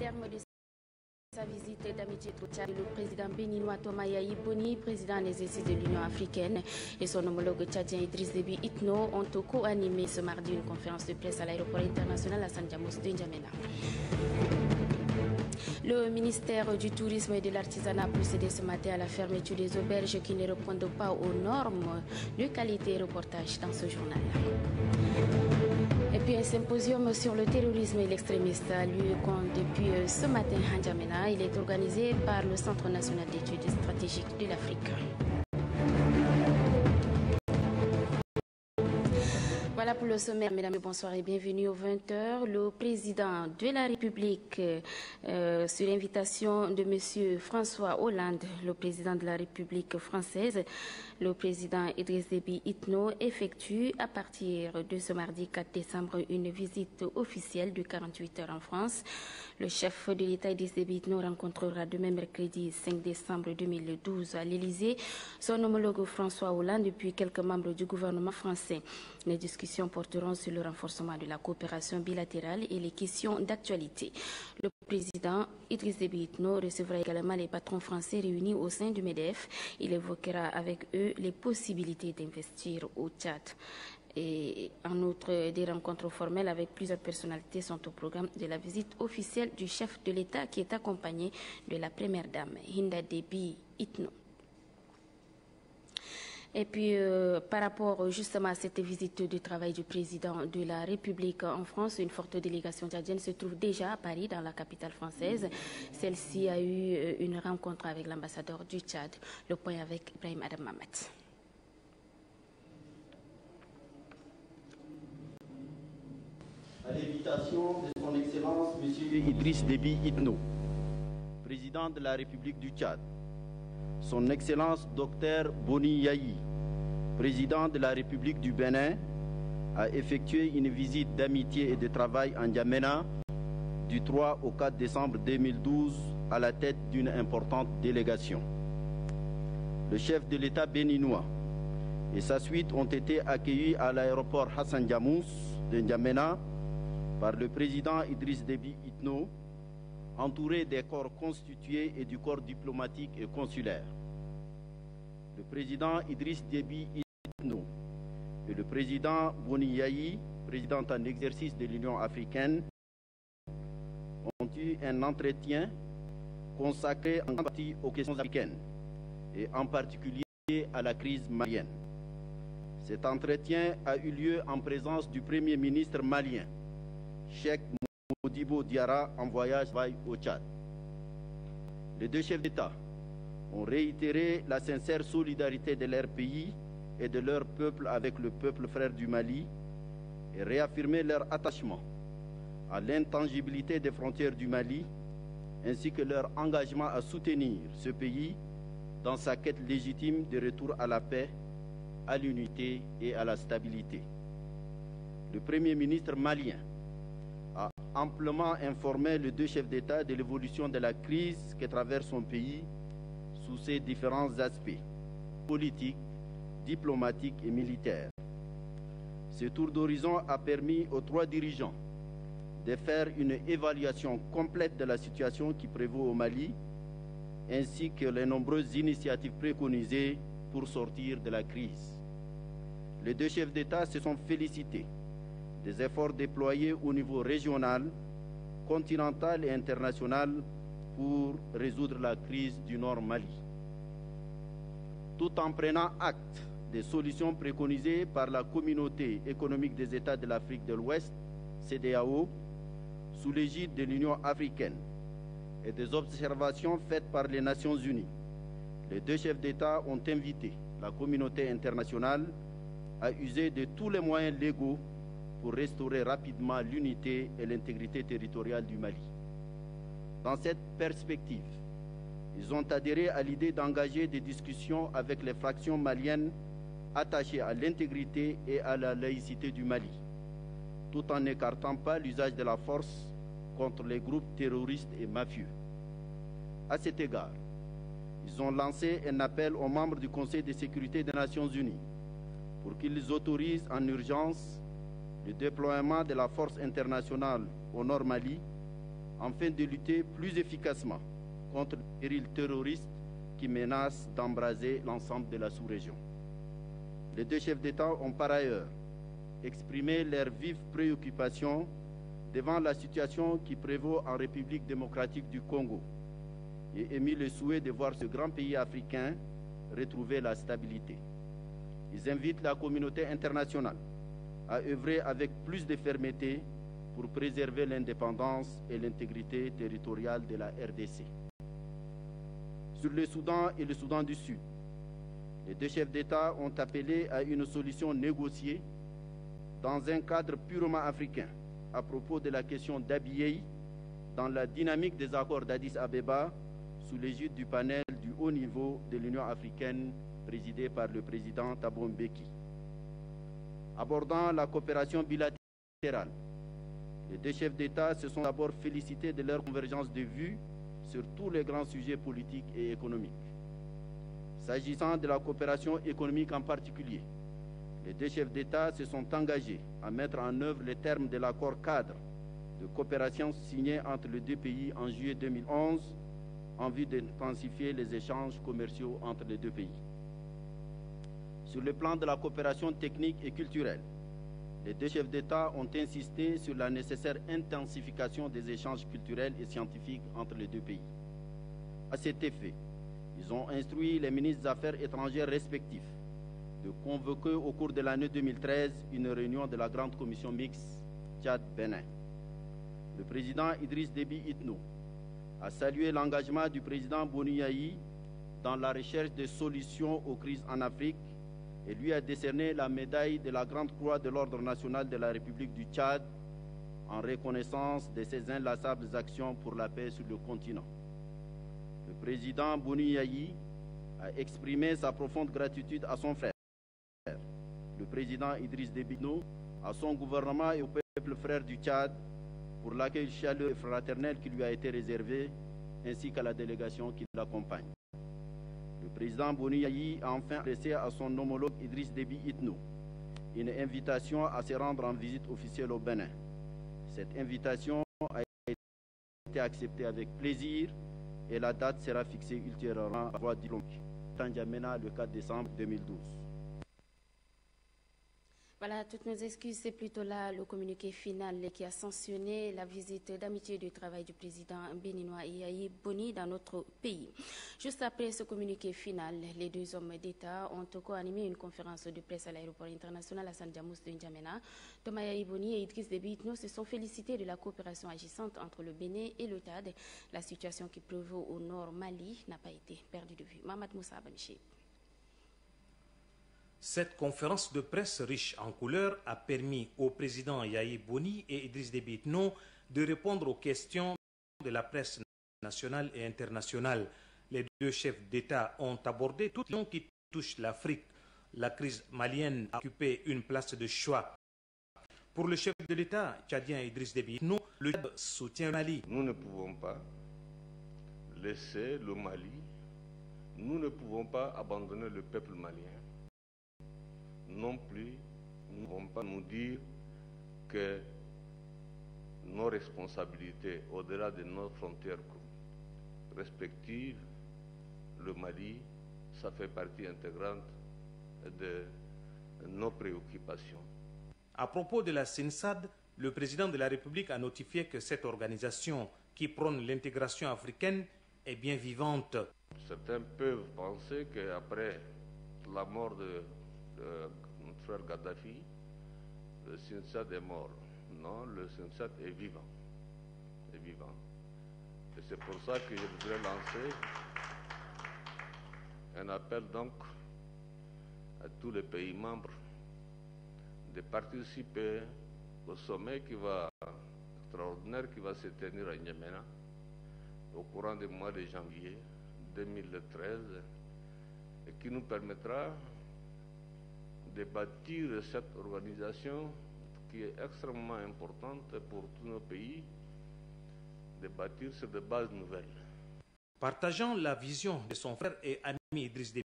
terme de sa visite d'amitié au Tchad, le président béninois Thomas Yahi Boni, président en exercice de l'Union africaine, et son homologue tchadien Idriss Déby Itno ont co-animé ce mardi une conférence de presse à l'aéroport international Hassan Diamos de N'Djamena. Le ministère du Tourisme et de l'Artisanat a procédé ce matin à la fermeture des auberges qui ne répondent pas aux normes de qualité. Reportage dans ce journal. Et puis un symposium sur le terrorisme et l'extrémisme a lieu depuis ce matin à N'Djamena. Il est organisé par le Centre national d'études stratégiques de l'Afrique. Voilà pour le sommaire, mesdames et bonsoir et bienvenue aux 20h. Le président de la République, sur l'invitation de M. François Hollande, le président de la République française, le président Idriss Déby Itno effectue à partir de ce mardi 4 décembre une visite officielle de 48 heures en France. Le chef de l'État Idriss Déby Itno rencontrera demain mercredi 5 décembre 2012 à l'Élysée son homologue François Hollande puis quelques membres du gouvernement français. Les discussions porteront sur le renforcement de la coopération bilatérale et les questions d'actualité. Le président Idriss Déby Itno recevra également les patrons français réunis au sein du MEDEF. Il évoquera avec eux les possibilités d'investir au Tchad. Et en outre, des rencontres formelles avec plusieurs personnalités sont au programme de la visite officielle du chef de l'État qui est accompagné de la première dame, Hinda Déby Itno. Et puis, par rapport justement à cette visite de travail du président de la République en France, une forte délégation tchadienne se trouve déjà à Paris, dans la capitale française. Celle-ci a eu une rencontre avec l'ambassadeur du Tchad. Le point avec Ibrahim Adam Mamet. À l'invitation de son Excellence M. Idriss Déby Itno, président de la République du Tchad, son Excellence Dr Boni Yahi, président de la République du Bénin, a effectué une visite d'amitié et de travail en N'Djamena du 3 au 4 décembre 2012 à la tête d'une importante délégation. Le chef de l'État béninois et sa suite ont été accueillis à l'aéroport Hassan Diamos de N'Djamena par le président Idriss Déby Itno, entouré des corps constitués et du corps diplomatique et consulaire. Le président Idriss Déby Itno et le président Boni Yahi, président en exercice de l'Union africaine, ont eu un entretien consacré en partie aux questions africaines et en particulier à la crise malienne. Cet entretien a eu lieu en présence du Premier ministre malien, Cheikh Modibo Diarra, en voyage au Tchad. Les deux chefs d'État ont réitéré la sincère solidarité de leur pays et de leur peuple avec le peuple frère du Mali et réaffirmé leur attachement à l'intangibilité des frontières du Mali ainsi que leur engagement à soutenir ce pays dans sa quête légitime de retour à la paix, à l'unité et à la stabilité. Le Premier ministre malien a amplement informé les deux chefs d'État de l'évolution de la crise que traverse son pays sous ses différents aspects, politiques, diplomatiques et militaires. Ce tour d'horizon a permis aux trois dirigeants de faire une évaluation complète de la situation qui prévaut au Mali, ainsi que les nombreuses initiatives préconisées pour sortir de la crise. Les deux chefs d'État se sont félicités des efforts déployés au niveau régional, continental et international pour résoudre la crise du Nord Mali. Tout en prenant acte des solutions préconisées par la Communauté économique des États de l'Afrique de l'Ouest, CEDEAO, sous l'égide de l'Union africaine, et des observations faites par les Nations unies, les deux chefs d'État ont invité la communauté internationale à user de tous les moyens légaux pour restaurer rapidement l'unité et l'intégrité territoriale du Mali. Dans cette perspective, ils ont adhéré à l'idée d'engager des discussions avec les fractions maliennes attachées à l'intégrité et à la laïcité du Mali, tout en n'écartant pas l'usage de la force contre les groupes terroristes et mafieux. À cet égard, ils ont lancé un appel aux membres du Conseil de sécurité des Nations unies pour qu'ils autorisent en urgence le déploiement de la force internationale au Nord Mali afin de lutter plus efficacement contre le péril terroriste qui menace d'embraser l'ensemble de la sous-région. Les deux chefs d'État ont par ailleurs exprimé leurs vives préoccupations devant la situation qui prévaut en République démocratique du Congo et émis le souhait de voir ce grand pays africain retrouver la stabilité. Ils invitent la communauté internationale à œuvrer avec plus de fermeté pour préserver l'indépendance et l'intégrité territoriale de la RDC. Sur le Soudan et le Soudan du Sud, les deux chefs d'État ont appelé à une solution négociée dans un cadre purement africain à propos de la question d'Abyei dans la dynamique des accords d'Addis Abeba sous l'égide du panel du haut niveau de l'Union africaine présidé par le président Thabo Mbeki. Abordant la coopération bilatérale, les deux chefs d'État se sont d'abord félicités de leur convergence de vues sur tous les grands sujets politiques et économiques. S'agissant de la coopération économique en particulier, les deux chefs d'État se sont engagés à mettre en œuvre les termes de l'accord cadre de coopération signé entre les deux pays en juillet 2011 en vue d'intensifier les échanges commerciaux entre les deux pays. Sur le plan de la coopération technique et culturelle, les deux chefs d'État ont insisté sur la nécessaire intensification des échanges culturels et scientifiques entre les deux pays. À cet effet, ils ont instruit les ministres des Affaires étrangères respectifs de convoquer au cours de l'année 2013 une réunion de la Grande Commission mixte Tchad-Bénin. Le président Idriss Déby Itno a salué l'engagement du président Boni Yayi dans la recherche de solutions aux crises en Afrique et lui a décerné la médaille de la Grande Croix de l'Ordre national de la République du Tchad en reconnaissance de ses inlassables actions pour la paix sur le continent. Le président Boni Yayi a exprimé sa profonde gratitude à son frère, le président Idriss Déby Itno, à son gouvernement et au peuple frère du Tchad pour l'accueil chaleureux et fraternel qui lui a été réservé, ainsi qu'à la délégation qui l'accompagne. Le président Boni Yayi a enfin adressé à son homologue Idriss Déby Itno une invitation à se rendre en visite officielle au Bénin. Cette invitation a été acceptée avec plaisir et la date sera fixée ultérieurement à voie diplomatique. N'Djamena, le 4 décembre 2012. Voilà, toutes nos excuses, c'est plutôt là le communiqué final qui a sanctionné la visite d'amitié et de travail du président béninois Yayi Boni dans notre pays. Juste après ce communiqué final, les deux hommes d'État ont co-animé une conférence de presse à l'aéroport international Hassan Diamous de N'Djamena. Thomas Yayi Boni et Idriss Déby Itno se sont félicités de la coopération agissante entre le Bénin et le Tchad. La situation qui prévaut au nord Mali n'a pas été perdue de vue. Mamad Moussa Abaniché. Cette conférence de presse riche en couleurs a permis au président Yayi Boni et Idriss Déby Itno de répondre aux questions de la presse nationale et internationale. Les deux chefs d'État ont abordé toutes les questions qui touchent l'Afrique. La crise malienne a occupé une place de choix. Pour le chef de l'État tchadien Idriss Déby Itno, le Tchad soutient le Mali. Nous ne pouvons pas laisser le Mali, nous ne pouvons pas abandonner le peuple malien. Non plus, nous ne pouvons pas nous dire que nos responsabilités au-delà de nos frontières respectives, le Mali, ça fait partie intégrante de nos préoccupations. À propos de la CINSAD, le président de la République a notifié que cette organisation qui prône l'intégration africaine est bien vivante. Certains peuvent penser qu'après la mort de notre frère Gaddafi, le CINSAD est mort. Non, le CINSAD est vivant. Est vivant. Et c'est pour ça que je voudrais lancer un appel donc à tous les pays membres de participer au sommet extraordinaire qui va se tenir à N'Djamena au courant du mois de janvier 2013 et qui nous permettra de bâtir cette organisation qui est extrêmement importante pour tous nos pays, de bâtir sur des bases nouvelles. Partageant la vision de son frère et ami Idriss Déby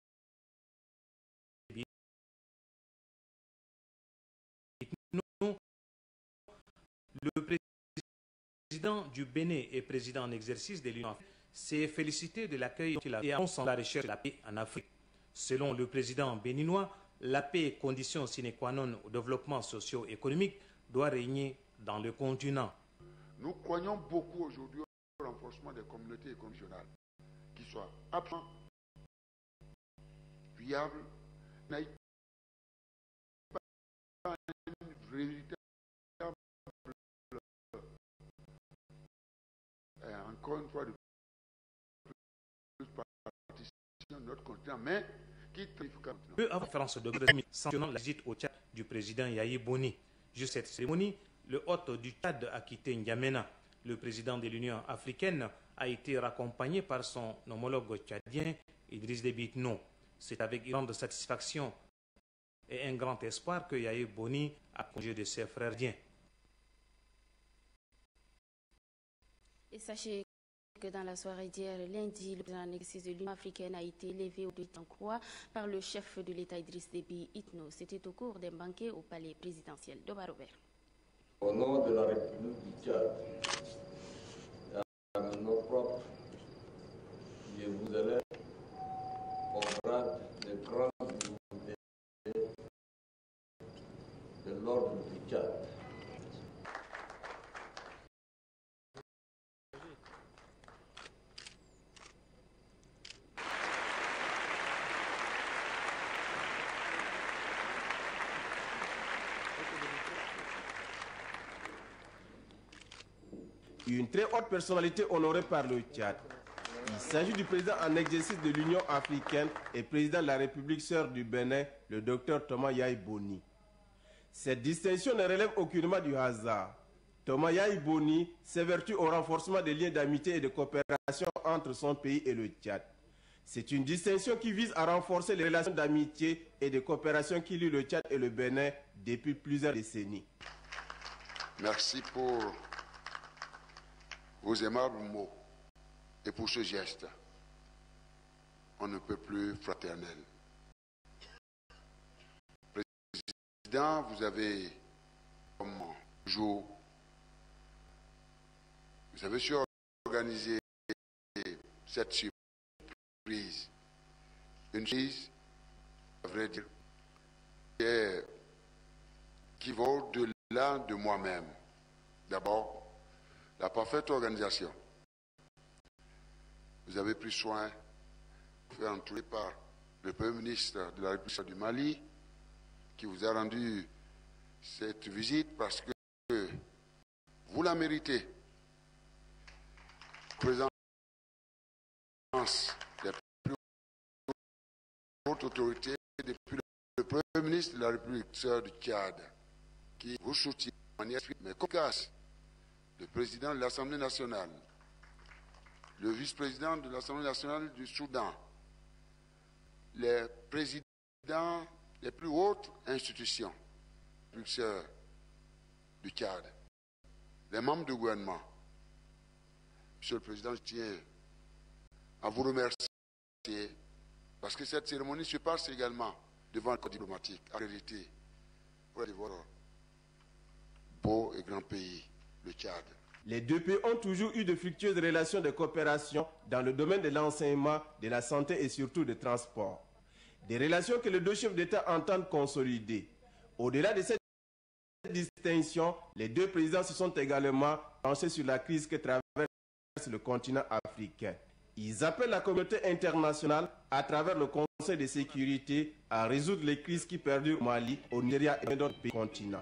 Itno, le président du Bénin et président en exercice de l'Union africaine s'est félicité de l'accueil qu'il a fait à la recherche de la paix en Afrique. Selon le président béninois, la paix est condition sine qua non au développement socio-économique doit régner dans le continent. Nous croyons beaucoup aujourd'hui au renforcement des communautés économiques qui soient absolument viables, n'aient pas une véritable, encore une fois, de plus partition de notre continent, mais qui peu avant la conférence de Grenoble sanctionnant la visite au Tchad du président Yayi Boni. Juste cette cérémonie, le hôte du Tchad a quitté N'Djamena. Le président de l'Union africaine a été raccompagné par son homologue tchadien Idriss Déby Itno. C'est avec grande satisfaction et un grand espoir que Yayi Boni a congé de ses frères diens. Et sachez que dans la soirée d'hier, lundi, le président en exercice de l'Union africaine a été élevé au en croix par le chef de l'État Idriss Déby Itno. C'était au cours d'un banquet au palais présidentiel de Robert. Au nom de la République du Tchad, et à mon nom propre, je vous élève au grade de grand dignité de l'ordre du Tchad. Une très haute personnalité honorée par le Tchad. Il s'agit du président en exercice de l'Union africaine et président de la République sœur du Bénin, le docteur Thomas Yayi Boni. Cette distinction ne relève aucunement du hasard. Thomas Yayi Boni s'évertue au renforcement des liens d'amitié et de coopération entre son pays et le Tchad. C'est une distinction qui vise à renforcer les relations d'amitié et de coopération qui lient le Tchad et le Bénin depuis plusieurs décennies. Merci pour vos aimables mots et pour ce geste. On ne peut plus fraternel. Président, vous avez comme jour, vous avez su organiser cette surprise. Une surprise, à vrai dire, qui va au-delà de moi-même. D'abord, la parfaite organisation. Vous avez pris soin de faire entourer par le Premier ministre de la République du Mali, qui vous a rendu cette visite parce que vous la méritez. Présence des plus hautes autorités depuis le Premier ministre de la République du Tchad, qui vous soutient de manière mais cocasse. Le président de l'Assemblée nationale, le vice-président de l'Assemblée nationale du Soudan, les présidents des plus hautes institutions, pulseurs du Tchad, les membres du gouvernement. Monsieur le Président, je tiens à vous remercier parce que cette cérémonie se passe également devant le corps diplomatique accrédité pour votre beau et grand pays, le Tchad. Les deux pays ont toujours eu de fructueuses relations de coopération dans le domaine de l'enseignement, de la santé et surtout des transports. Des relations que les deux chefs d'État entendent consolider. Au-delà de cette distinction, les deux présidents se sont également penchés sur la crise que traverse le continent africain. Ils appellent la communauté internationale, à travers le Conseil de sécurité, à résoudre les crises qui perdurent au Mali, au Nigeria et dans d'autres pays du continent.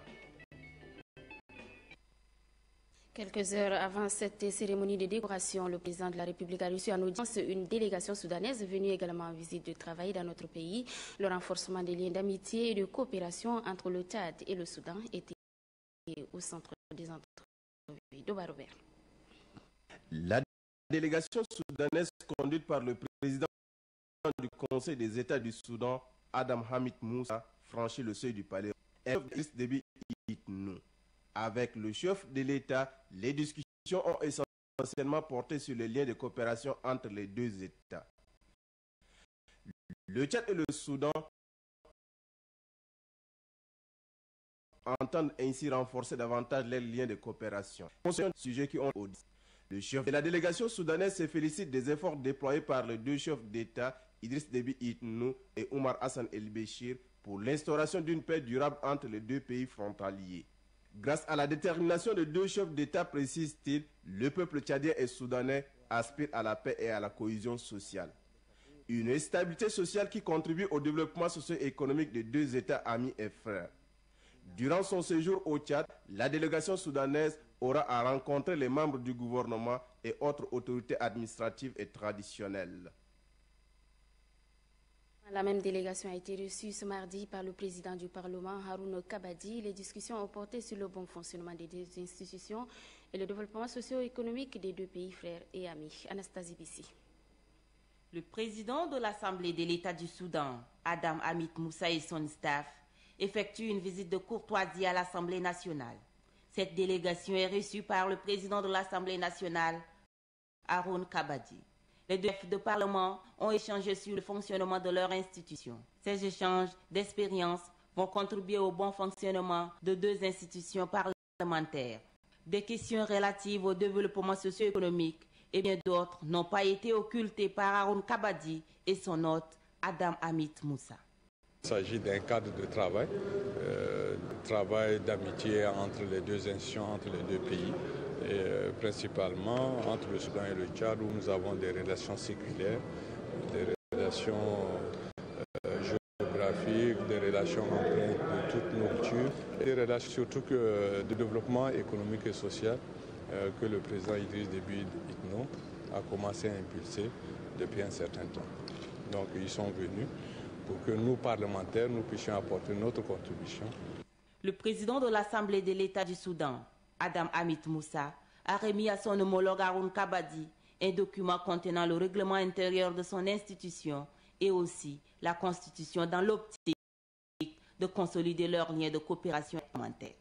Quelques heures avant cette cérémonie de décoration, le président de la République a reçu en audience une délégation soudanaise venue également en visite de travail dans notre pays. Le renforcement des liens d'amitié et de coopération entre le Tchad et le Soudan était au centre des entrevues de Robert. La délégation soudanaise conduite par le président du Conseil des États du Soudan, Adam Hamid Moussa, franchit le seuil du palais. Idriss Déby Itno. Avec le chef de l'État, les discussions ont essentiellement porté sur les liens de coopération entre les deux États. Le Tchad et le Soudan entendent ainsi renforcer davantage leurs liens de coopération. Sujets qui ont audit. Le chef de la délégation soudanaise se félicite des efforts déployés par les deux chefs d'État, Idriss Déby Itno et Omar Hassan El-Béchir, pour l'instauration d'une paix durable entre les deux pays frontaliers. Grâce à la détermination des deux chefs d'État, précise-t-il, le peuple tchadien et soudanais aspire à la paix et à la cohésion sociale. Une stabilité sociale qui contribue au développement socio-économique des deux États amis et frères. Durant son séjour au Tchad, la délégation soudanaise aura à rencontrer les membres du gouvernement et autres autorités administratives et traditionnelles. La même délégation a été reçue ce mardi par le président du Parlement, Haroun Kabadi. Les discussions ont porté sur le bon fonctionnement des deux institutions et le développement socio-économique des deux pays frères et amis. Anastasie Bissi. Le président de l'Assemblée de l'État du Soudan, Adam Hamid Moussa et son staff, effectuent une visite de courtoisie à l'Assemblée nationale. Cette délégation est reçue par le président de l'Assemblée nationale, Haroun Kabadi. Les deux chefs de Parlement ont échangé sur le fonctionnement de leur institution. Ces échanges d'expérience vont contribuer au bon fonctionnement de deux institutions parlementaires. Des questions relatives au développement socio-économique et bien d'autres n'ont pas été occultées par Haroun Kabadi et son hôte Adam Hamid Moussa. Il s'agit d'un cadre de travail d'amitié entre les deux institutions, entre les deux pays, et principalement entre le Soudan et le Tchad, où nous avons des relations séculaires, des relations géographiques, des relations empreintes de toute nourriture, et des relations surtout de développement économique et social que le président Idriss Déby Itno a commencé à impulser depuis un certain temps. Donc ils sont venus pour que nous, parlementaires, nous puissions apporter notre contribution. Le président de l'Assemblée de l'État du Soudan, Adam Hamid Moussa, a remis à son homologue Haroun Kabadi un document contenant le règlement intérieur de son institution et aussi la Constitution dans l'optique de consolider leurs liens de coopération parlementaire.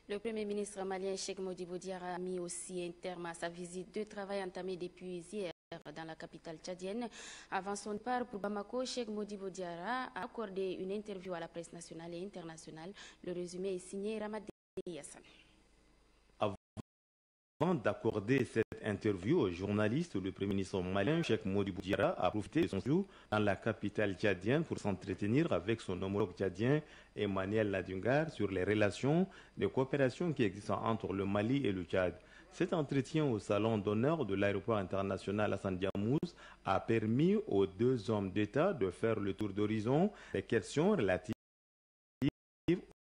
Le Premier ministre malien Cheikh Modibo Diarra a mis aussi un terme à sa visite de travail entamée depuis hier dans la capitale tchadienne. Avant son départ pour Bamako, Cheikh Modibo Diarra a accordé une interview à la presse nationale et internationale. Le résumé est signé Ramadé Yassan. Avant d'accorder cette interview aux journalistes, le Premier ministre malien Cheikh Modibo Diarra a profité de son séjour dans la capitale tchadienne pour s'entretenir avec son homologue tchadien Emmanuel Ladungar sur les relations de coopération qui existent entre le Mali et le Tchad. Cet entretien au salon d'honneur de l'aéroport international Hassan Diamouz a permis aux deux hommes d'État de faire le tour d'horizon des questions relatives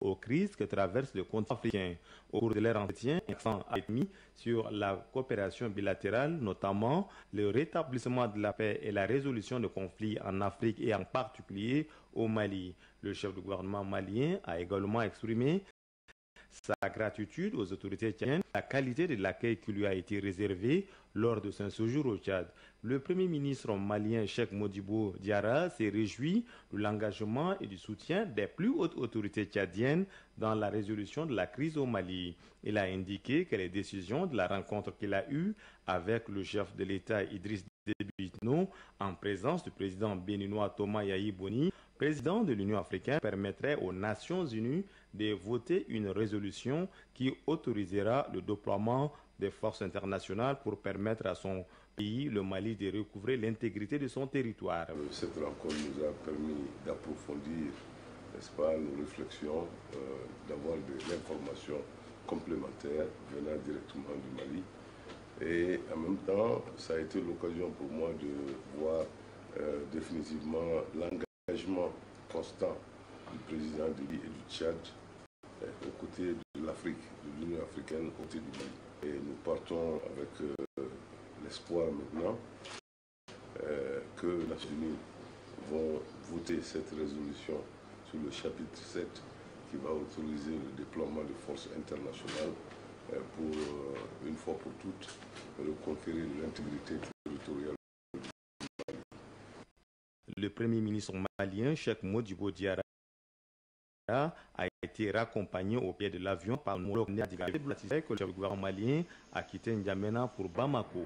aux crises que traverse le continent africain. Au cours de leur entretien, l'accent a été mis sur la coopération bilatérale, notamment le rétablissement de la paix et la résolution de conflits en Afrique et en particulier au Mali. Le chef du gouvernement malien a également exprimé sa gratitude aux autorités tchadiennes, la qualité de l'accueil qui lui a été réservé lors de son séjour au Tchad. Le Premier ministre malien Cheikh Modibo Diarra s'est réjoui de l'engagement et du soutien des plus hautes autorités tchadiennes dans la résolution de la crise au Mali. Il a indiqué que les décisions de la rencontre qu'il a eue avec le chef de l'État Idriss Déby Itno, en présence du président béninois Thomas Yahi Boni, président de l'Union africaine, permettrait aux Nations unies de voter une résolution qui autorisera le déploiement des forces internationales pour permettre à son pays, le Mali, de recouvrer l'intégrité de son territoire. Cette rencontre nous a permis d'approfondir, n'est-ce pas, nos réflexions, d'avoir de l'information complémentaire venant directement du Mali. Et en même temps, ça a été l'occasion pour moi de voir définitivement l'engagement constant du président Déby et du Tchad aux côtés de l'Afrique, de l'Union africaine, aux côtés du Mali. Et nous partons avec l'espoir maintenant que les Nations Unies vont voter cette résolution sur le chapitre 7 qui va autoriser le déploiement de forces internationales pour, une fois pour toutes, reconquérir l'intégrité territoriale du Mali. Le Premier ministre malien, Cheikh Modibo Diarra, a été raccompagné au pied de l'avion par le homologue que le chef du gouvernement malien a quitté N'Djamena pour Bamako.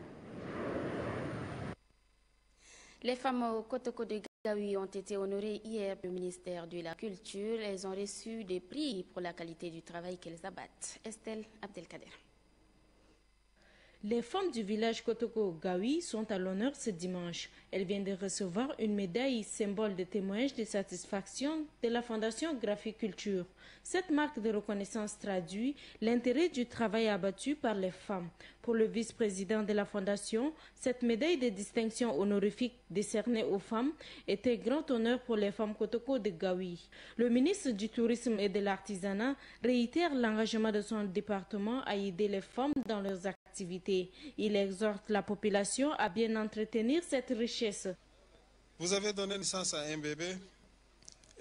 Les femmes au Kotoko de Gaoui ont été honorées hier par le ministère de la Culture. Elles ont reçu des prix pour la qualité du travail qu'elles abattent. Estelle Abdelkader. Les femmes du village Kotoko-Gaoui sont à l'honneur ce dimanche. Elles viennent de recevoir une médaille symbole de témoignage de satisfaction de la Fondation Graphiculture. Cette marque de reconnaissance traduit l'intérêt du travail abattu par les femmes. Pour le vice-président de la Fondation, cette médaille de distinction honorifique décernée aux femmes est un grand honneur pour les femmes Kotoko de Gaoui. Le ministre du Tourisme et de l'Artisanat réitère l'engagement de son département à aider les femmes dans leurs activités. Il exhorte la population à bien entretenir cette richesse. Vous avez donné naissance à un bébé,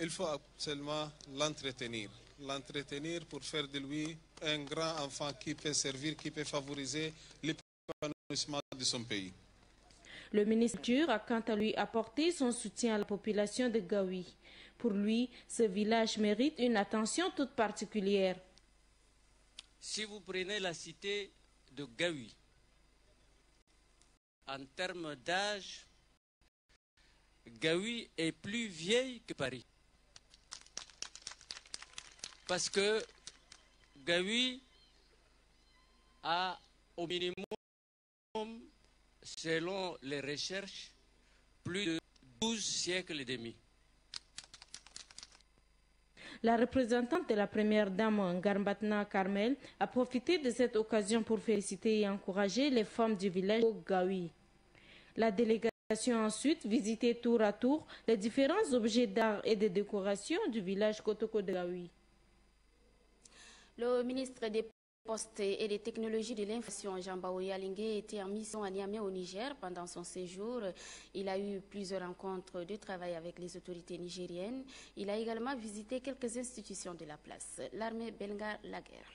il faut absolument l'entretenir. L'entretenir pour faire de lui un grand enfant qui peut servir, qui peut favoriser l'épanouissement de son pays. Le ministre a quant à lui apporté son soutien à la population de Gaoui. Pour lui, ce village mérite une attention toute particulière. Si vous prenez la cité de Gaoui, en termes d'âge, Gaoui est plus vieille que Paris. Parce que Gaoui a au minimum, selon les recherches, plus de 12 siècles et demi. La représentante de la première dame, Garbatna Carmel, a profité de cette occasion pour féliciter et encourager les femmes du village de Gaoui. La délégation a ensuite visité tour à tour les différents objets d'art et de décoration du village Kotoko de Gaoui. Le ministre des Postes et des Technologies de l'Information, Jean-Baoye Alingué, était en mission à Niamey au Niger. Pendant son séjour, il a eu plusieurs rencontres de travail avec les autorités nigériennes. Il a également visité quelques institutions de la place. L'armée Belga Laguerre.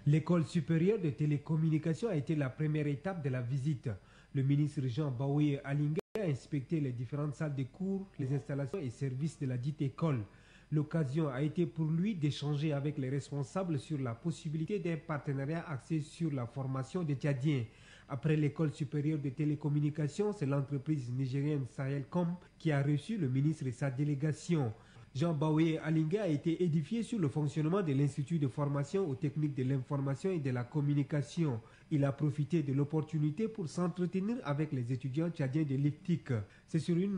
L'école supérieure de télécommunications a été la première étape de la visite. Le ministre Jean-Baoye Alingué a inspecté les différentes salles de cours, les installations et services de la dite école. L'occasion a été pour lui d'échanger avec les responsables sur la possibilité d'un partenariat axé sur la formation des Tchadiens. Après l'école supérieure de télécommunications, c'est l'entreprise nigérienne Sahelcom qui a reçu le ministre et sa délégation. Jean-Baoye Alingué a été édifié sur le fonctionnement de l'Institut de formation aux techniques de l'information et de la communication. Il a profité de l'opportunité pour s'entretenir avec les étudiants tchadiens de l'IFTIC. C'est sur une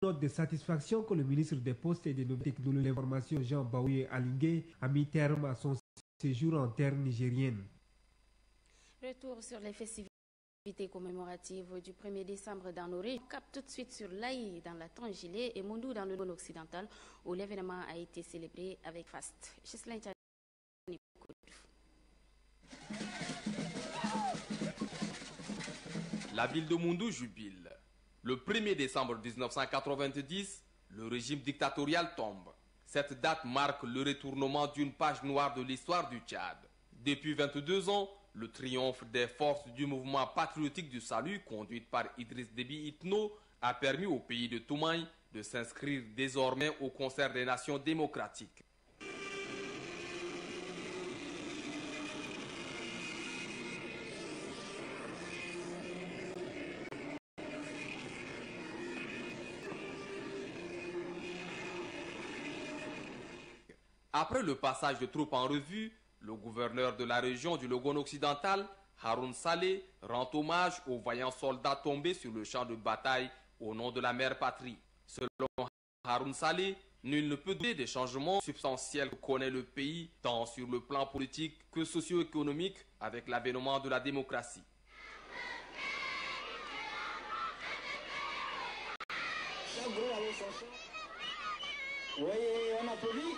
note de satisfaction que le ministre des Postes et des Nouvelles Technologies de l'Information, Jean-Baoye Alingué, a mis terme à son séjour en terre nigérienne. Retour sur les festivités commémoratives du 1er décembre dans nos régions. Cap tout de suite sur l'Aïe dans la Tangilé et Mondou dans le Nord occidental où l'événement a été célébré avec faste. La ville de Mondou jubile. Le 1er décembre 1990, le régime dictatorial tombe. Cette date marque le retournement d'une page noire de l'histoire du Tchad. Depuis 22 ans, le triomphe des forces du mouvement patriotique du salut, conduite par Idriss Déby Itno, a permis au pays de Toumaï de s'inscrire désormais au concert des nations démocratiques. Après le passage de troupes en revue, le gouverneur de la région du Logone occidental, Haroun Saleh, rend hommage aux vaillants soldats tombés sur le champ de bataille au nom de la mère patrie. Selon Haroun Saleh, nul ne peut douter des changements substantiels que connaît le pays, tant sur le plan politique que socio-économique, avec l'avènement de la démocratie. Oui, on applaudit.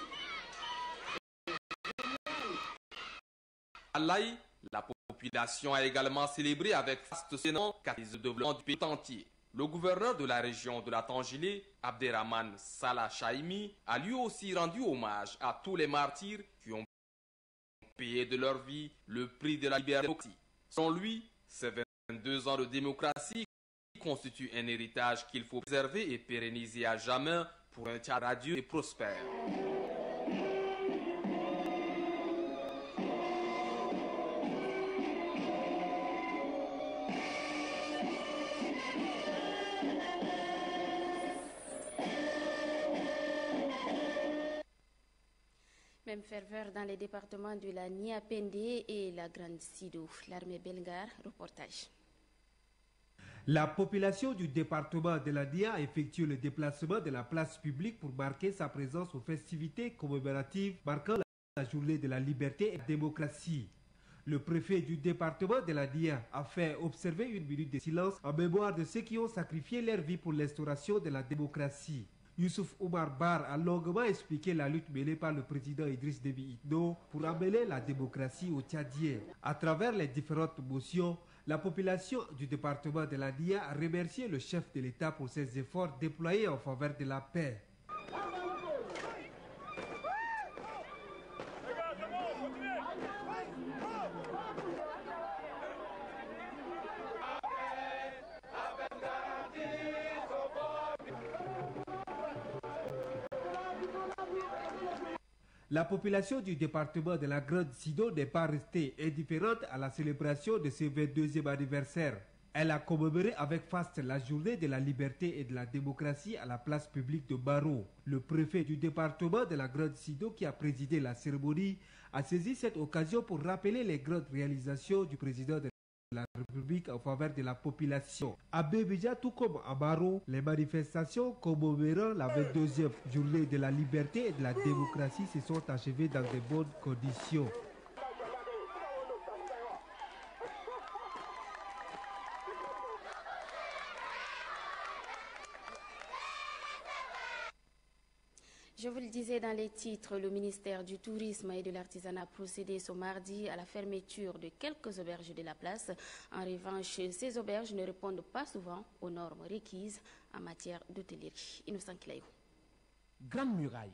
À l'Aïe, la population a également célébré avec faste sénant le développement du pays entier. Le gouverneur de la région de la Tangilé, Abderrahman Salah Chaimi, a lui aussi rendu hommage à tous les martyrs qui ont payé de leur vie le prix de la liberté. Selon lui, ces 22 ans de démocratie constituent un héritage qu'il faut préserver et pérenniser à jamais pour un Tchad radieux et prospère. Même ferveur dans les départements de la Niapende et la Grande Sido. L'armée belgare, reportage. La population du département de la Nia a effectué le déplacement de la place publique pour marquer sa présence aux festivités commémoratives marquant la journée de la liberté et de la démocratie. Le préfet du département de la Nia a fait observer une minute de silence en mémoire de ceux qui ont sacrifié leur vie pour l'instauration de la démocratie. Youssouf Oumar Bar a longuement expliqué la lutte menée par le président Idriss Déby Itno pour amener la démocratie aux Tchadiens. À travers les différentes motions, la population du département de la Nia a remercié le chef de l'État pour ses efforts déployés en faveur de la paix. La population du département de la Grande Sido n'est pas restée indifférente à la célébration de ce 22e anniversaire. Elle a commémoré avec faste la journée de la liberté et de la démocratie à la place publique de Baro. Le préfet du département de la Grande Sido, qui a présidé la cérémonie, a saisi cette occasion pour rappeler les grandes réalisations du président de la République en faveur de la population. À Bébéja, tout comme à Baro, les manifestations commémorant la 22e journée de la liberté et de la démocratie se sont achevées dans de bonnes conditions. Je vous le disais dans les titres, le ministère du Tourisme et de l'Artisanat a procédé ce mardi à la fermeture de quelques auberges de la place. En revanche, ces auberges ne répondent pas souvent aux normes requises en matière d'hôtellerie. Innocent Kilayo. Grande Muraille,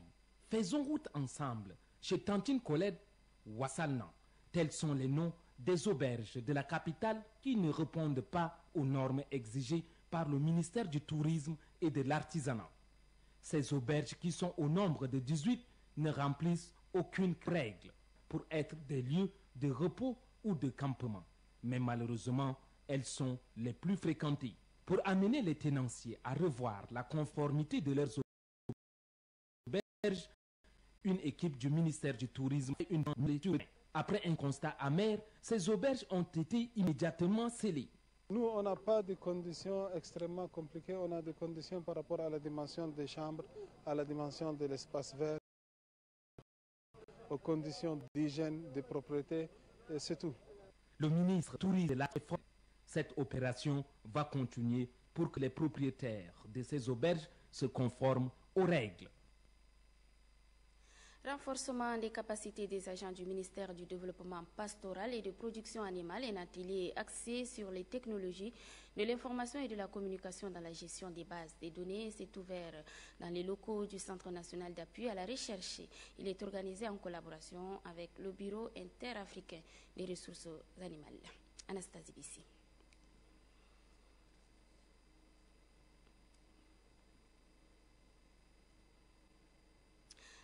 faisons route ensemble chez Tantine Colette, Wassalna. Tels sont les noms des auberges de la capitale qui ne répondent pas aux normes exigées par le ministère du Tourisme et de l'Artisanat. Ces auberges, qui sont au nombre de 18, ne remplissent aucune règle pour être des lieux de repos ou de campement. Mais malheureusement, elles sont les plus fréquentées. Pour amener les tenanciers à revoir la conformité de leurs auberges, une équipe du ministère du Tourisme et une lecture. Après un constat amer, ces auberges ont été immédiatement scellées. Nous, on n'a pas de conditions extrêmement compliquées. On a des conditions par rapport à la dimension des chambres, à la dimension de l'espace vert, aux conditions d'hygiène, de propreté, et c'est tout. Le ministre tourisme l'a fait. Cette opération va continuer pour que les propriétaires de ces auberges se conforment aux règles. Renforcement des capacités des agents du ministère du Développement pastoral et de production animale, un atelier axé sur les technologies de l'information et de la communication dans la gestion des bases des données s'est ouvert dans les locaux du Centre national d'appui à la recherche. Il est organisé en collaboration avec le Bureau interafricain des ressources animales. Anastasie Bissi.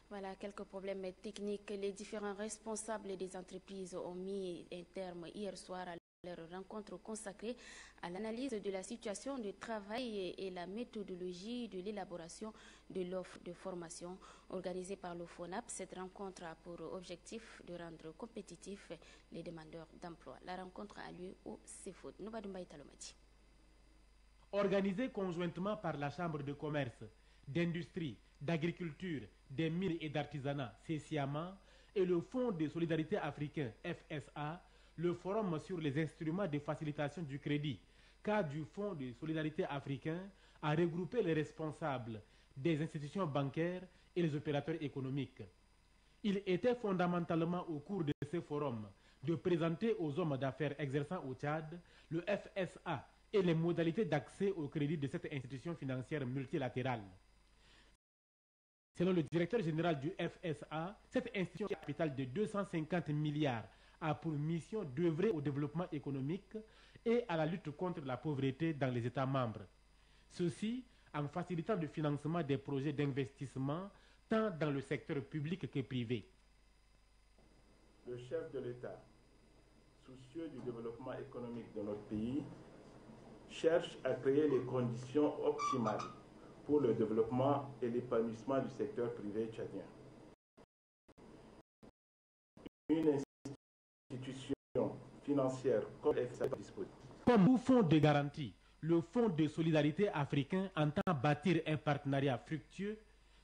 Voilà quelques problèmes techniques. Les différents responsables des entreprises ont mis un terme hier soir à leur rencontre consacrée à l'analyse de la situation de travail et la méthodologie de l'élaboration de l'offre de formation organisée par le FONAP. Cette rencontre a pour objectif de rendre compétitifs les demandeurs d'emploi. La rencontre a lieu au CEFOD. Noubadumbaï Talomati. Organisée conjointement par la Chambre de commerce, d'industrie, d'agriculture, des mines et d'artisanat, CESIAMA, et le Fonds de solidarité africain, FSA, le Forum sur les instruments de facilitation du crédit, cadre du Fonds de solidarité africain, a regroupé les responsables des institutions bancaires et les opérateurs économiques. Il était fondamentalement au cours de ce forum de présenter aux hommes d'affaires exerçant au Tchad le FSA et les modalités d'accès au crédit de cette institution financière multilatérale. Selon le directeur général du FSA, cette institution capitale de 250 milliards a pour mission d'œuvrer au développement économique et à la lutte contre la pauvreté dans les États membres. Ceci en facilitant le financement des projets d'investissement tant dans le secteur public que privé. Le chef de l'État, soucieux du développement économique de notre pays, cherche à créer les conditions optimales pour le développement et l'épanouissement du secteur privé tchadien. une institution financière comme FSA dispose. Comme tout fonds de garantie, le Fonds de solidarité africain entend bâtir un partenariat fructueux,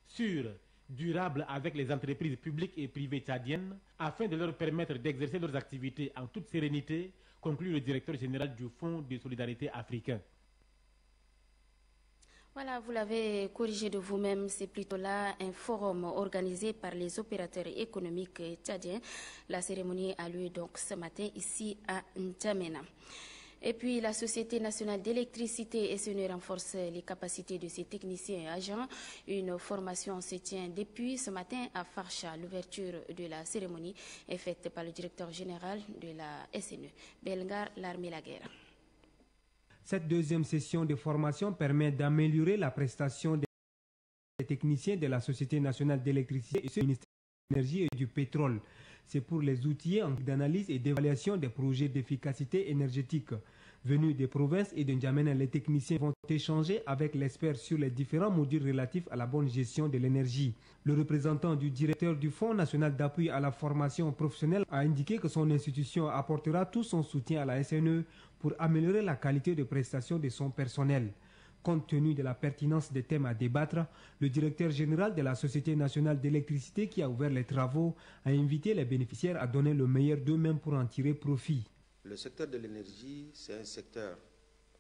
sûr, durable avec les entreprises publiques et privées tchadiennes afin de leur permettre d'exercer leurs activités en toute sérénité, conclut le directeur général du Fonds de solidarité africain. Voilà, vous l'avez corrigé de vous-même, c'est plutôt là un forum organisé par les opérateurs économiques tchadiens. La cérémonie a lieu donc ce matin ici à N'Djamena. Et puis, la Société nationale d'électricité SNE renforce les capacités de ses techniciens et agents. Une formation se tient depuis ce matin à Farsha. L'ouverture de la cérémonie est faite par le directeur général de la SNE, Belgar Larmé-Laguerre. Cette deuxième session de formation permet d'améliorer la prestation des techniciens de la Société nationale d'électricité et du ministère de l'Énergie et du Pétrole. C'est pour les outils d'analyse et d'évaluation des projets d'efficacité énergétique. Venus des provinces et de N'Djamena, les techniciens vont échanger avec l'expert sur les différents modules relatifs à la bonne gestion de l'énergie. Le représentant du directeur du Fonds national d'appui à la formation professionnelle a indiqué que son institution apportera tout son soutien à la SNE pour améliorer la qualité de prestation de son personnel. Compte tenu de la pertinence des thèmes à débattre, le directeur général de la Société nationale d'électricité qui a ouvert les travaux a invité les bénéficiaires à donner le meilleur d'eux-mêmes pour en tirer profit. Le secteur de l'énergie, c'est un secteur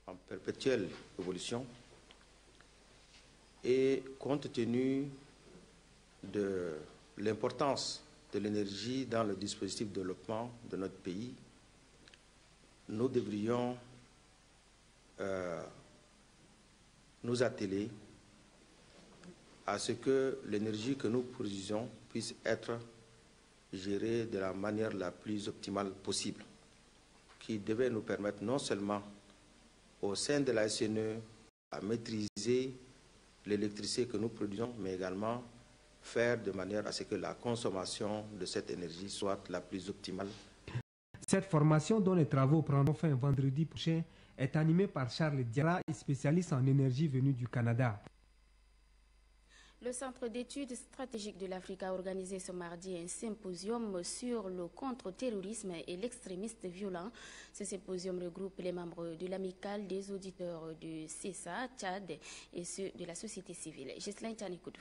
en perpétuelle évolution et compte tenu de l'importance de l'énergie dans le dispositif de développement de notre pays, nous devrions nous atteler à ce que l'énergie que nous produisons puisse être gérée de la manière la plus optimale possible, qui devait nous permettre non seulement au sein de la SNE à maîtriser l'électricité que nous produisons, mais également faire de manière à ce que la consommation de cette énergie soit la plus optimale. Cette formation, dont les travaux prendront fin vendredi prochain, est animée par Charles Diarra, spécialiste en énergie venu du Canada. Le Centre d'études stratégiques de l'Afrique a organisé ce mardi un symposium sur le contre-terrorisme et l'extrémisme violent. Ce symposium regroupe les membres de l'amicale des auditeurs du CESA, Tchad et ceux de la société civile. Ghislain Tanikoudou.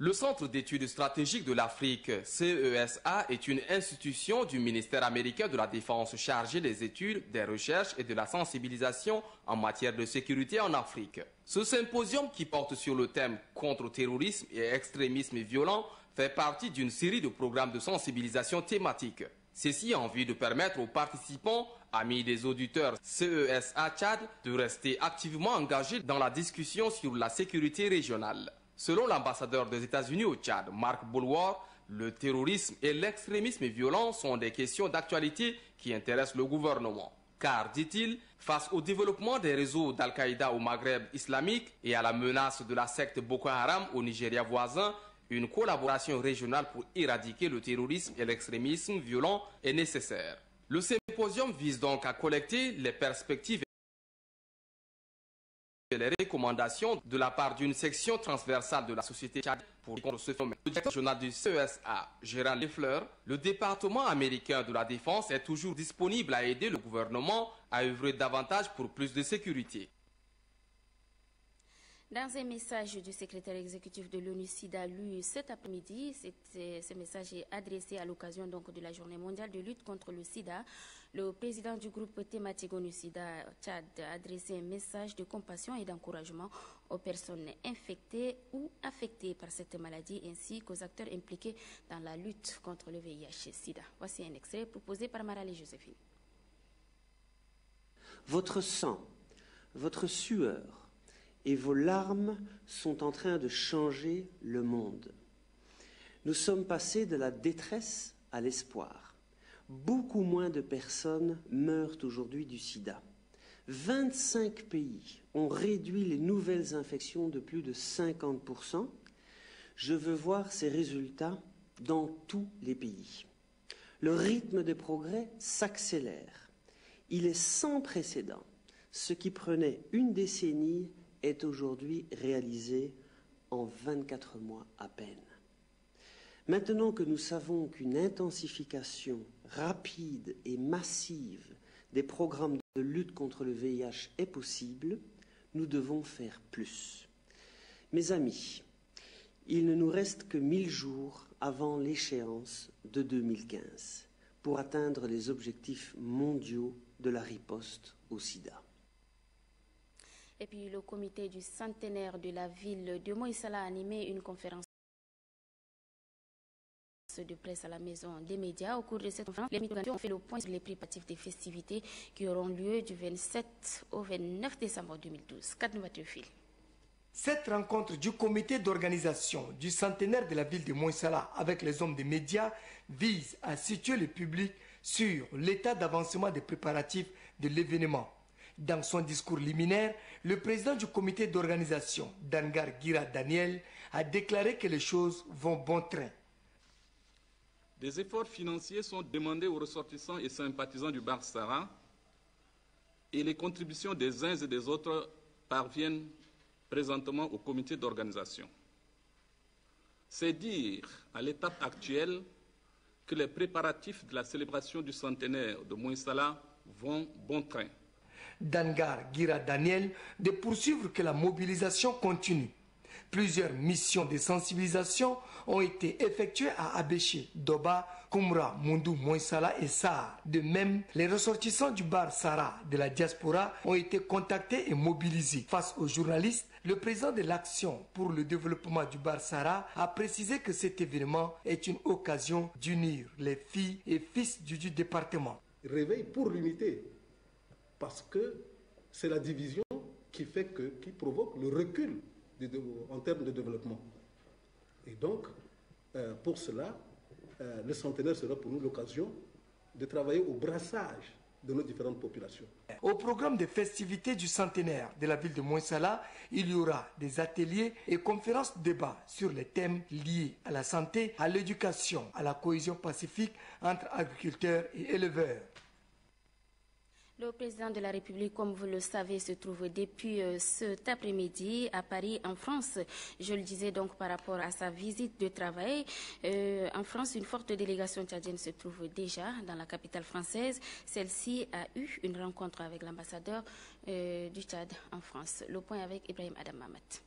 Le Centre d'études stratégiques de l'Afrique, CESA, est une institution du ministère américain de la Défense chargée des études, des recherches et de la sensibilisation en matière de sécurité en Afrique. Ce symposium, qui porte sur le thème contre-terrorisme et extrémisme violent, fait partie d'une série de programmes de sensibilisation thématiques. Ceci en vue de permettre aux participants, amis des auditeurs CESA Tchad, de rester activement engagés dans la discussion sur la sécurité régionale. Selon l'ambassadeur des États-Unis au Tchad, Mark Bulwar, le terrorisme et l'extrémisme violent sont des questions d'actualité qui intéressent le gouvernement. Car, dit-il, face au développement des réseaux d'Al-Qaïda au Maghreb islamique et à la menace de la secte Boko Haram au Nigeria voisin, une collaboration régionale pour éradiquer le terrorisme et l'extrémisme violent est nécessaire. Le symposium vise donc à collecter les perspectives et les recommandations de la part d'une section transversale de la société tchadienne pour contre ce phénomène. Le directeur général du CESA, Gérald Lefleur, le département américain de la défense est toujours disponible à aider le gouvernement à œuvrer davantage pour plus de sécurité. Dans un message du secrétaire exécutif de l'ONU-SIDA lu cet après-midi, ce message est adressé à l'occasion donc de la journée mondiale de lutte contre le sida. Le président du groupe thématique ONU-SIDA Tchad a adressé un message de compassion et d'encouragement aux personnes infectées ou affectées par cette maladie ainsi qu'aux acteurs impliqués dans la lutte contre le VIH-SIDA. Voici un extrait proposé par Marale Joséphine. Votre sang, votre sueur et vos larmes sont en train de changer le monde. Nous sommes passés de la détresse à l'espoir. Beaucoup moins de personnes meurent aujourd'hui du sida. 25 pays ont réduit les nouvelles infections de plus de 50%. Je veux voir ces résultats dans tous les pays. Le rythme de progrès s'accélère. Il est sans précédent. Ce qui prenait une décennie est aujourd'hui réalisé en 24 mois à peine. Maintenant que nous savons qu'une intensification rapide et massive des programmes de lutte contre le VIH est possible, nous devons faire plus. Mes amis, il ne nous reste que 1000 jours avant l'échéance de 2015 pour atteindre les objectifs mondiaux de la riposte au sida. Et puis le comité du centenaire de la ville de Moïsala a animé une conférence de presse à la maison des médias. Au cours de cette conférence, les médias ont fait le point sur les préparatifs des festivités qui auront lieu du 27 au 29 décembre 2012. Cette rencontre du comité d'organisation du centenaire de la ville de Moïsala avec les hommes des médias vise à situer le public sur l'état d'avancement des préparatifs de l'événement. Dans son discours liminaire, le président du comité d'organisation, Dangar Gira Daniel, a déclaré que les choses vont bon train. Des efforts financiers sont demandés aux ressortissants et sympathisants du Bar Sara et les contributions des uns et des autres parviennent présentement au comité d'organisation. C'est dire, à l'étape actuelle, que les préparatifs de la célébration du centenaire de Moïsala vont bon train. Dangar Gira Daniel de poursuivre que la mobilisation continue. Plusieurs missions de sensibilisation ont été effectuées à Abéché, Doba, Koumra, Mundou, Moïsala et Saar. De même, les ressortissants du Bar Sara de la diaspora ont été contactés et mobilisés. Face aux journalistes, le président de l'Action pour le développement du Bar Sara a précisé que cet événement est une occasion d'unir les filles et fils du département. Réveil pour l'unité, parce que c'est la division qui provoque le recul en termes de développement. Et donc, pour cela, le centenaire sera pour nous l'occasion de travailler au brassage de nos différentes populations. Au programme des festivités du centenaire de la ville de Moïsala, il y aura des ateliers et conférences débats sur les thèmes liés à la santé, à l'éducation, à la cohésion pacifique entre agriculteurs et éleveurs. Le président de la République, comme vous le savez, se trouve depuis cet après-midi à Paris, en France. Je le disais donc par rapport à sa visite de travail. En France, une forte délégation tchadienne se trouve déjà dans la capitale française. Celle-ci a eu une rencontre avec l'ambassadeur du Tchad en France. Le point avec Ibrahim Adam Mamat.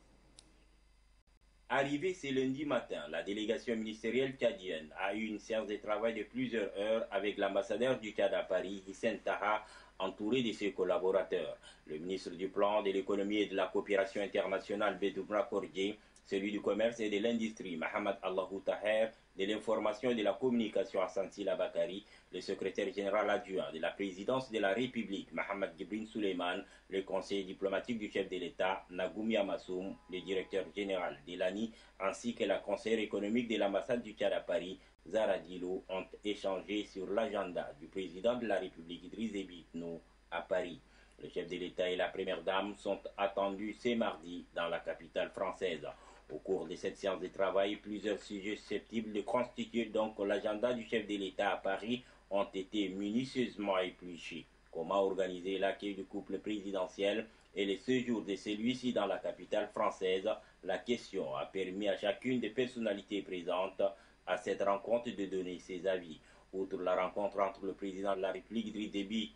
Arrivée ce lundi matin, la délégation ministérielle tchadienne a eu une séance de travail de plusieurs heures avec l'ambassadeur du Tchad à Paris, Hissène Taha, entouré de ses collaborateurs. Le ministre du Plan, de l'Économie et de la Coopération internationale, Bedoubra Kordié, celui du Commerce et de l'Industrie, Mohamed Allahou Taher, de l'Information et de la Communication, Hassan Sila Bakari, le secrétaire général adjoint de la Présidence de la République, Mohamed Gibrin Suleiman, le conseiller diplomatique du chef de l'État, Nagoumia Massoum, le directeur général de l'ANI, ainsi que la conseillère économique de l'ambassade du Tchad à Paris, Zara Dilo, ont échangé sur l'agenda du président de la République, Idriss Déby Itno, à Paris. Le chef de l'État et la première dame sont attendus ce mardi dans la capitale française. Au cours de cette séance de travail, plusieurs sujets susceptibles de constituer donc l'agenda du chef de l'État à Paris ont été minutieusement épluchés. Comment organiser l'accueil du couple présidentiel et le séjour de celui-ci dans la capitale française? La question a permis à chacune des personnalités présentes à cette rencontre de donner ses avis. Outre la rencontre entre le président de la République, Idriss Déby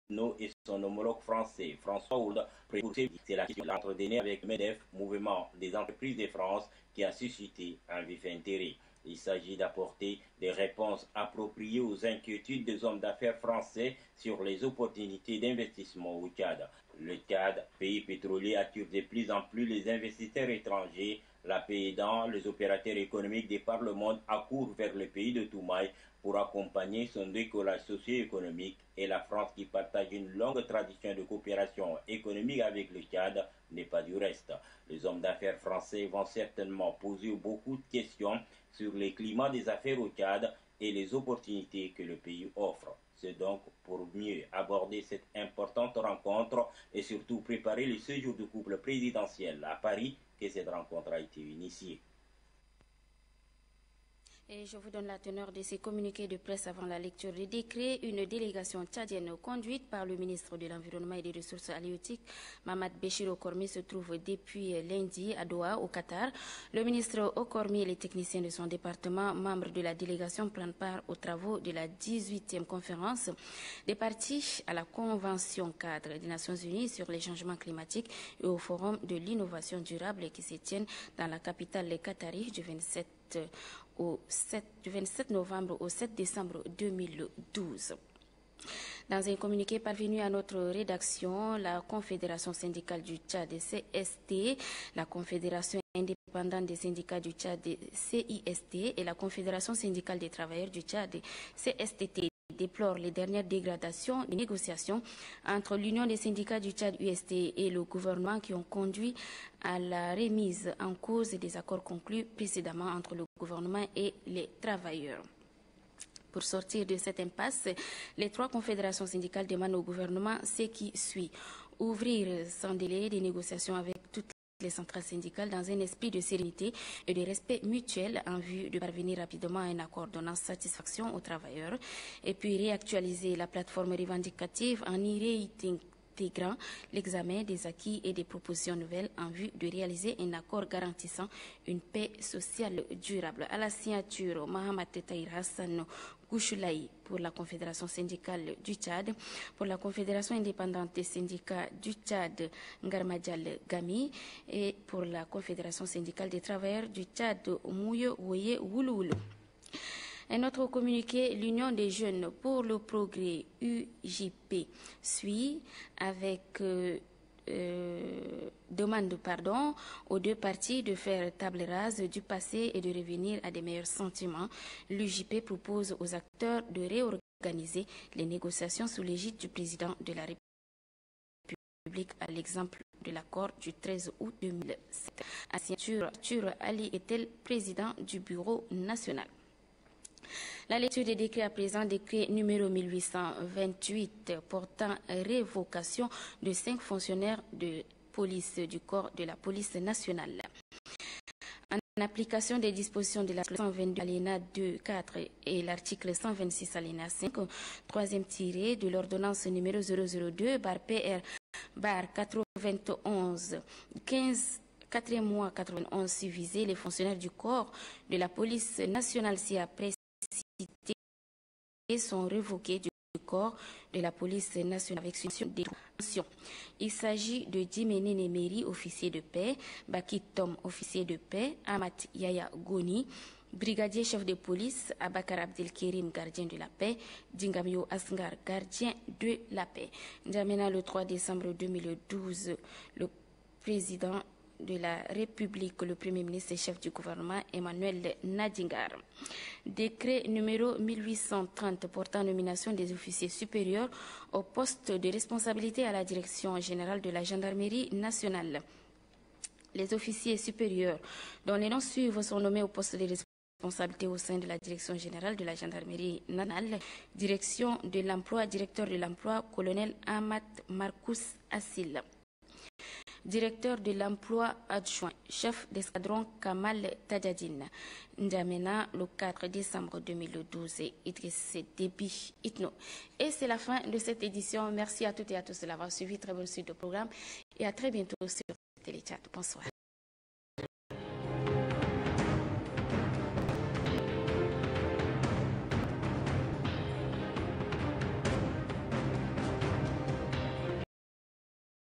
Itno, et son homologue français, François Hollande, c'est la question entretenue avec MEDEF, Mouvement des entreprises de France, qui a suscité un vif intérêt. Il s'agit d'apporter des réponses appropriées aux inquiétudes des hommes d'affaires français sur les opportunités d'investissement au Tchad. Le Tchad, pays pétrolier, attire de plus en plus les investisseurs étrangers. La paix aidant, les opérateurs économiques de par le monde accourent vers le pays de Toumaï pour accompagner son décollage socio-économique, et la France, qui partage une longue tradition de coopération économique avec le Tchad, n'est pas du reste. Les hommes d'affaires français vont certainement poser beaucoup de questions sur le climat des affaires au Tchad et les opportunités que le pays offre. C'est donc pour mieux aborder cette importante rencontre et surtout préparer le séjour du couple présidentiel à Paris que cette rencontre a été initiée. Et je vous donne la teneur de ces communiqués de presse avant la lecture des décrets. Une délégation tchadienne conduite par le ministre de l'Environnement et des Ressources halieutiques, Mamad Béchir Okormi, se trouve depuis lundi à Doha, au Qatar. Le ministre Okormi et les techniciens de son département, membres de la délégation, prennent part aux travaux de la 18e conférence des parties à la Convention cadre des Nations Unies sur les changements climatiques et au Forum de l'innovation durable qui se tiennent dans la capitale qatari du 27 novembre au 7 décembre 2012. Dans un communiqué parvenu à notre rédaction, la Confédération syndicale du Tchad, CST, la Confédération indépendante des syndicats du Tchad, CIST, et la Confédération syndicale des travailleurs du Tchad, CSTT, déplore les dernières dégradations des négociations entre l'Union des syndicats du Tchad UST et le gouvernement qui ont conduit à la remise en cause des accords conclus précédemment entre le gouvernement et les travailleurs. Pour sortir de cette impasse, les trois confédérations syndicales demandent au gouvernement ce qui suit: ouvrir sans délai des négociations avec toutes les centrales syndicales dans un esprit de sérénité et de respect mutuel en vue de parvenir rapidement à un accord donnant satisfaction aux travailleurs, et puis réactualiser la plateforme revendicative en y réintégrant l'examen des acquis et des propositions nouvelles en vue de réaliser un accord garantissant une paix sociale durable. À la signature, Mohamed Tahir Hassan Gouchoulaï pour la Confédération syndicale du Tchad, pour la Confédération indépendante des syndicats du Tchad, Ngarmadjal Gami, et pour la Confédération syndicale des travailleurs du Tchad, Mouye Ouye Wouloulou. Un autre communiqué, l'Union des jeunes pour le progrès, UJP, suit avec demande aux deux parties de faire table rase du passé et de revenir à des meilleurs sentiments. L'UJP propose aux acteurs de réorganiser les négociations sous l'égide du président de la République, à l'exemple de l'accord du 13 août 2007. À signature, Ali était président du bureau national. La lecture des décrets à présent, décret numéro 1828 portant révocation de 5 fonctionnaires de police du corps de la police nationale. En application des dispositions de l'article 122 alinéa 2, 4 et l'article 126 alinéa 5, troisième tiré de l'ordonnance numéro 002/PR/91 15 4e mois 91 suivisé, les fonctionnaires du corps de la police nationale ci-après sont révoqués du corps de la police nationale avec suspicion de détention. Il s'agit de Djimene Nemeri, officier de paix, Baki Tom, officier de paix, Amat Yaya Goni, brigadier chef de police, Abakar Abdelkerim, gardien de la paix, Dingamio Asngar, gardien de la paix. N'Djamena, le 3 décembre 2012, le président de la République, le Premier ministre et chef du gouvernement, Emmanuel Nadingar. Décret numéro 1830 portant nomination des officiers supérieurs au poste de responsabilité à la direction générale de la gendarmerie nationale. Les officiers supérieurs dont les noms suivent sont nommés au poste de responsabilité au sein de la direction générale de la gendarmerie nationale, direction de l'emploi, directeur de l'emploi, colonel Ahmad Marcous Assil. Directeur de l'emploi adjoint, chef d'escadron Kamal Tadjadine. N'Djamena, le 4 décembre 2012, Idriss Déby Itno. Et c'est la fin de cette édition. Merci à toutes et à tous de l'avoir suivi. Très bonne suite de programme et à très bientôt sur Téléchat. Bonsoir.